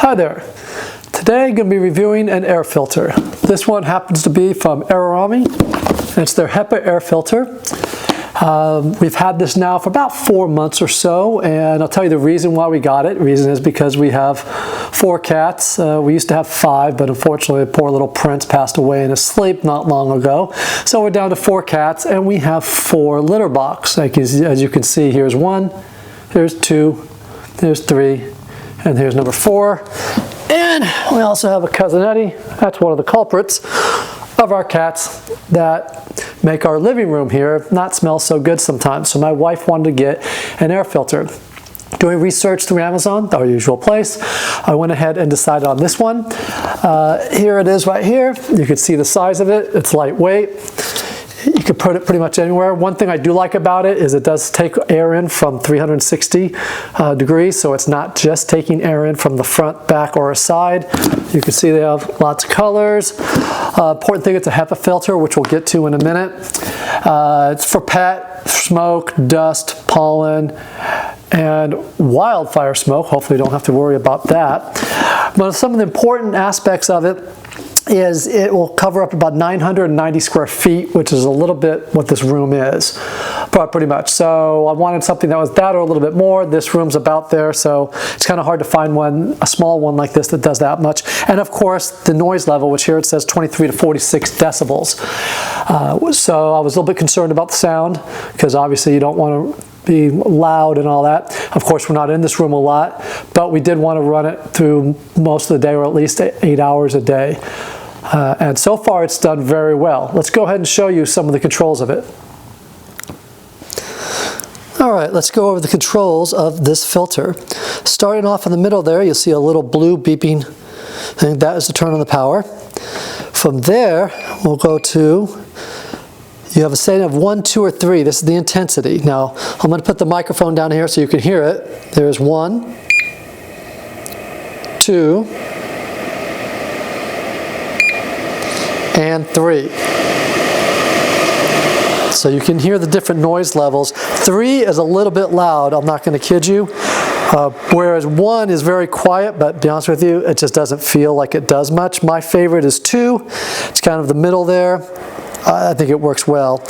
Hi there. Today I'm going to be reviewing an air filter. This one happens to be from AIRROMI. It's their HEPA air filter. We've had this now for about 4 months or so, and I'll tell you the reason why we got it. The reason is because we have 4 cats. We used to have 5, but unfortunately poor little Prince passed away in his sleep not long ago. So we're down to 4 cats, and we have 4 litter boxes. Like as you can see, here's 1, here's 2, there's 3, and here's number 4. And we also have a cousin Eddie. That's one of the culprits of our cats that make our living room here not smell so good sometimes. So my wife wanted to get an air filter. Doing research through Amazon, our usual place, I went ahead and decided on this one. Here it is right here. You can see the size of it. It's lightweight. You can put it pretty much anywhere. One thing I do like about it is it does take air in from 360 degrees, so it's not just taking air in from the front, back, or a side. You can see they have lots of colors. Important thing, it's a HEPA filter, which we'll get to in a minute. It's for pet, smoke, dust, pollen, and wildfire smoke. Hopefully you don't have to worry about that. But some of the important aspects of it is it will cover up about 990 square feet, which is a little bit what this room is, pretty much. So I wanted something that was that or a little bit more. This room's about there, so it's kind of hard to find one, a small one like this that does that much. And of course, the noise level, which here it says 23 to 46 decibels. So I was a little bit concerned about the sound, because obviously you don't want to be loud and all that. Of course, we're not in this room a lot, but we did want to run it through most of the day, or at least 8 hours a day. And so far it's done very well. Let's go ahead and show you some of the controls of it. All right, let's go over the controls of this filter. Starting off in the middle there, you'll see a little blue beeping thing. That is to turn on the power. From there, we'll go to, you have a setting of 1, 2, or 3. This is the intensity. Now, I'm going to put the microphone down here so you can hear it. There's 1, 2, and 3. So you can hear the different noise levels. 3 is a little bit loud, I'm not going to kid you. Whereas 1 is very quiet, but to be honest with you, it just doesn't feel like it does much. My favorite is 2. It's kind of the middle there. I think it works well.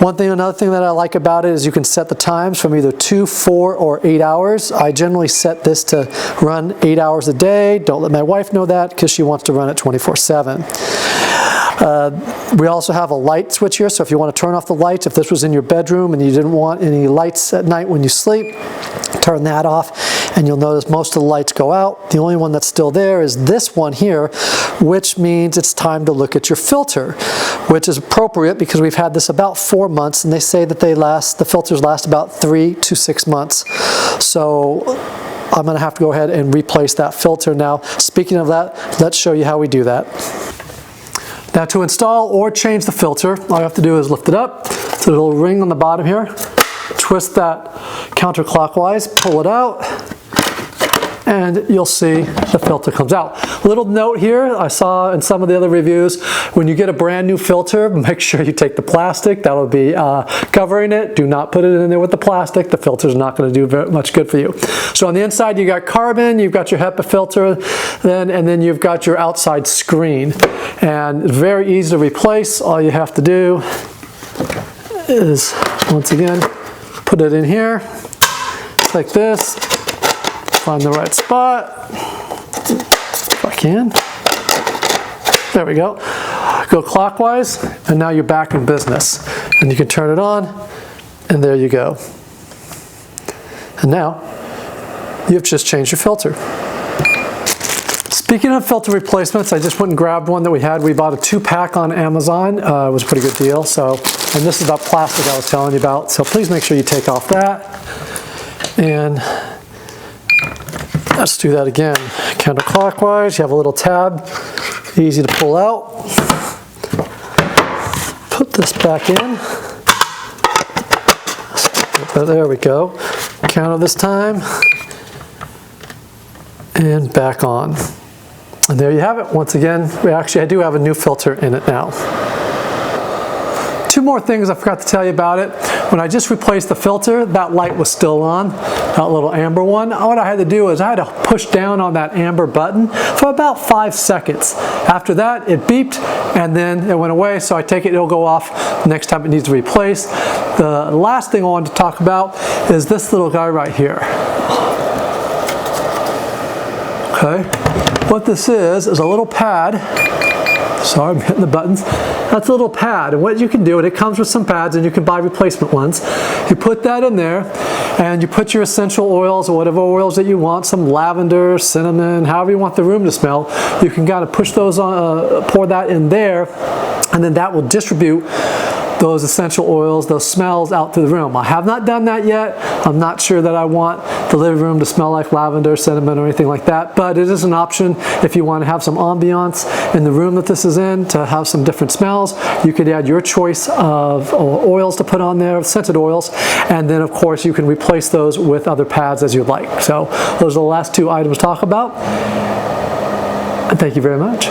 Another thing that I like about it is you can set the times from either 2, 4, or 8 hours. I generally set this to run 8 hours a day. Don't let my wife know that because she wants to run it 24/7. We also have a light switch here, so if you want to turn off the lights, if this was in your bedroom and you didn't want any lights at night when you sleep, turn that off, and you'll notice most of the lights go out. The only one that's still there is this one here, which means it's time to look at your filter, which is appropriate because we've had this about 4 months, and they say that the filters last about 3 to 6 months. So I'm going to have to go ahead and replace that filter now. Speaking of that, let's show you how we do that. Now, to install or change the filter, all you have to do is lift it up. It's a little ring on the bottom here. Twist that counterclockwise, pull it out, and you'll see the filter comes out. Little note here, I saw in some of the other reviews, when you get a brand new filter, make sure you take the plastic. That will be covering it. Do not put it in there with the plastic. The filter is not going to do very much good for you. So on the inside, you got carbon, you've got your HEPA filter, and then you've got your outside screen. And it's very easy to replace. All you have to do is, once again, put it in here, like this. Find the right spot, if I can. There we go. Go clockwise, and now you're back in business. And you can turn it on, and there you go. And now, you've just changed your filter. Speaking of filter replacements, I just went and grabbed one that we had. We bought a 2-pack on Amazon. It was a pretty good deal. And this is that plastic I was telling you about. So please make sure you take off that. And let's do that again. Counterclockwise, you have a little tab, easy to pull out. Put this back in. There we go. Counter this time. And back on. And there you have it. Once again, I do have a new filter in it now. 2 more things I forgot to tell you about it. When I just replaced the filter, that light was still on, that little amber one. What I had to do is I had to push down on that amber button for about 5 seconds. After that, it beeped and then it went away, so I take it, it'll go off next time it needs to be replaced. The last thing I wanted to talk about is this little guy right here. Okay, what this is a little pad. Sorry, I'm hitting the buttons. That's a little pad, and what you can do, and it comes with some pads and you can buy replacement ones. You put that in there and you put your essential oils or whatever oils that you want, some lavender, cinnamon, however you want the room to smell. You can kind of push those on, pour that in there, and then that will distribute those essential oils, those smells out to the room. I have not done that yet. I'm not sure that I want the living room to smell like lavender, cinnamon, or anything like that, but it is an option if you want to have some ambiance in the room that this is in, to have some different smells. You could add your choice of oils to put on there, scented oils, and then of course you can replace those with other pads as you'd like. So those are the last 2 items to talk about, and thank you very much.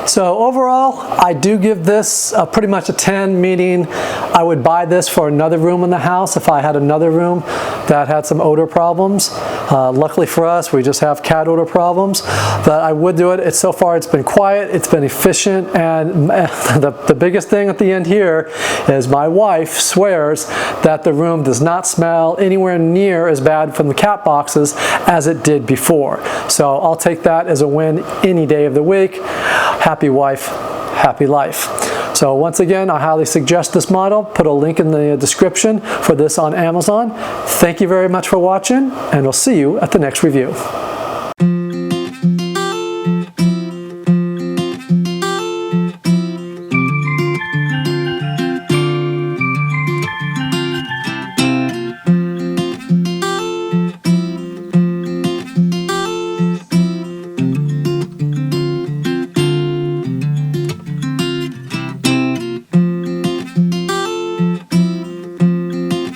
So overall, I do give this pretty much a 10, meaning I would buy this for another room in the house if I had another room that had some odor problems. Luckily for us, we just have cat odor problems, but I would do it. So far it's been quiet, it's been efficient, and the biggest thing at the end here is my wife swears that the room does not smell anywhere near as bad from the cat boxes as it did before. So I'll take that as a win any day of the week. Happy wife, happy life. So once again, I highly suggest this model. Put a link in the description for this on Amazon. Thank you very much for watching, and we'll see you at the next review.